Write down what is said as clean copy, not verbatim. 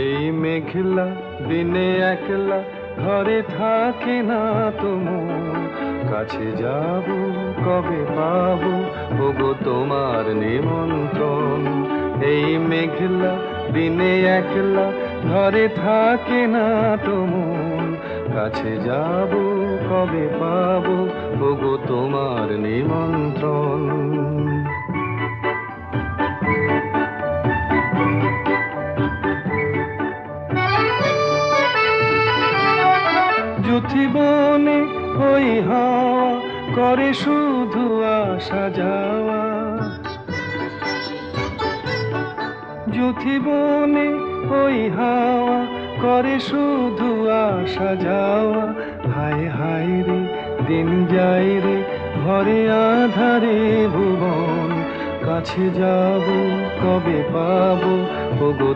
এই মেঘলা দিনে একলা ঘরে থাকে না তো মন, কাছে যাব কবে পাবো ওগো তোমার নিমন্ত্রণ। এই মেঘলা দিনে একলা ঘরে থাকে না তো মন, কাছে যাব কবে পাবো ওগো তোমার নিমন্ত্রণ। যুথিবনে ওই হাওয়া করে শুধু আসা যাওয়া, যুথিবনে ওই হাওয়া করে শুধু আসা যাওয়া। হায় হায় রে দিন যায় রে ঘরে আধারে ভুবন, কাছে যাব কবে পাবো ওগো